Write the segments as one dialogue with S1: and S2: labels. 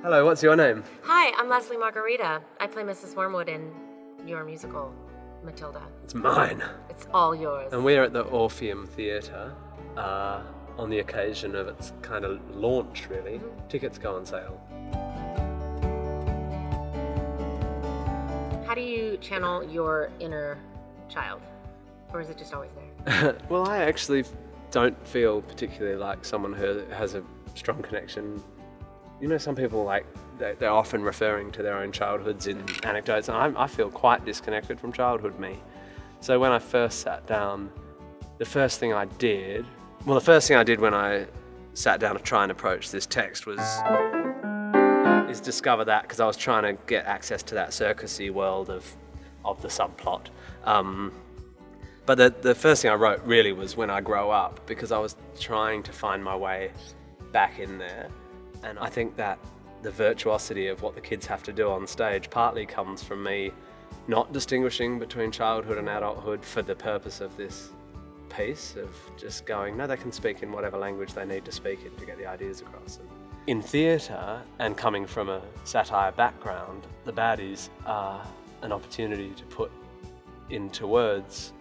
S1: Hello, what's your name?
S2: Hi, I'm Lesli Margarita. I play Mrs. Wormwood in your musical, Matilda.
S1: It's mine.
S2: It's all yours.
S1: And we're at the Orpheum Theatre on the occasion of its kind of launch, really. Tickets go on sale.
S2: How do you channel your inner child? Or is it just always there?
S1: Well, I actually don't feel particularly like someone who has a strong connection. You know, some people, like, they're often referring to their own childhoods in anecdotes, and I feel quite disconnected from childhood me. So when I first sat down, the first thing I did when I sat down to try and approach this text is discover that, because I was trying to get access to that circusy world of the subplot. But the first thing I wrote really was when I grow up, because I was trying to find my way back in there. And I think that the virtuosity of what the kids have to do on stage partly comes from me not distinguishing between childhood and adulthood for the purpose of this piece, of just going, no, they can speak in whatever language they need to speak in to get the ideas across. And in theatre, and coming from a satire background, the baddies are an opportunity to put into words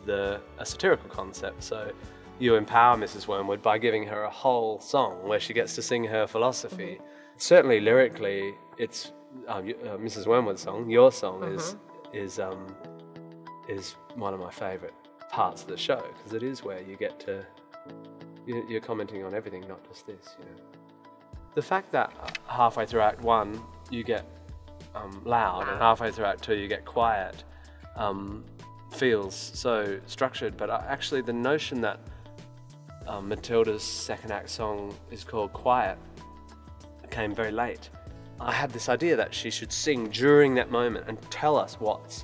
S1: a satirical concept. So you empower Mrs. Wormwood by giving her a whole song where she gets to sing her philosophy. Certainly lyrically, it's Mrs. Wormwood's song. Your song is one of my favourite parts of the show, because it is where you get to you're commenting on everything, not just this. You know, the fact that halfway through Act 1 you get loud and halfway through Act 2 you get quiet feels so structured. But actually, the notion that Matilda's second act song is called Quiet came very late. I had this idea that she should sing during that moment and tell us what's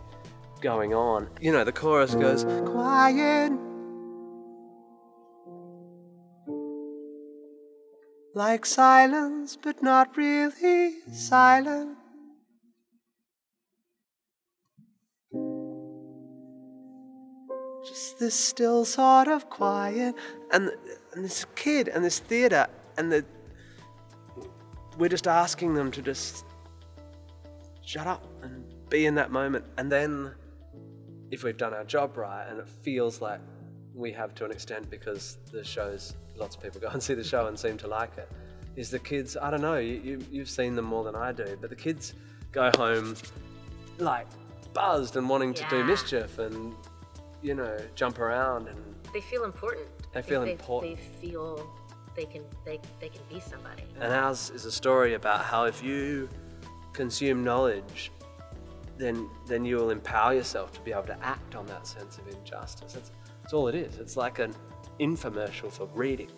S1: going on. You know, the chorus goes, quiet, like silence, but not really silent. Just this still sort of quiet, and this kid and this theatre, and we're just asking them to just shut up and be in that moment. And then, if we've done our job right, and it feels like we have to an extent, because the show's, lots of people go and see the show and seem to like it, is the kids, I don't know, you've seen them more than I do, but the kids go home like buzzed and wanting to do mischief and, you know, jump around, and
S2: they feel important.
S1: They feel important.
S2: They feel they can be somebody.
S1: And ours is a story about how if you consume knowledge, then you will empower yourself to be able to act on that sense of injustice. That's all it is. It's like an infomercial for reading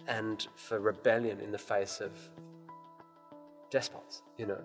S1: and for rebellion in the face of despots, you know.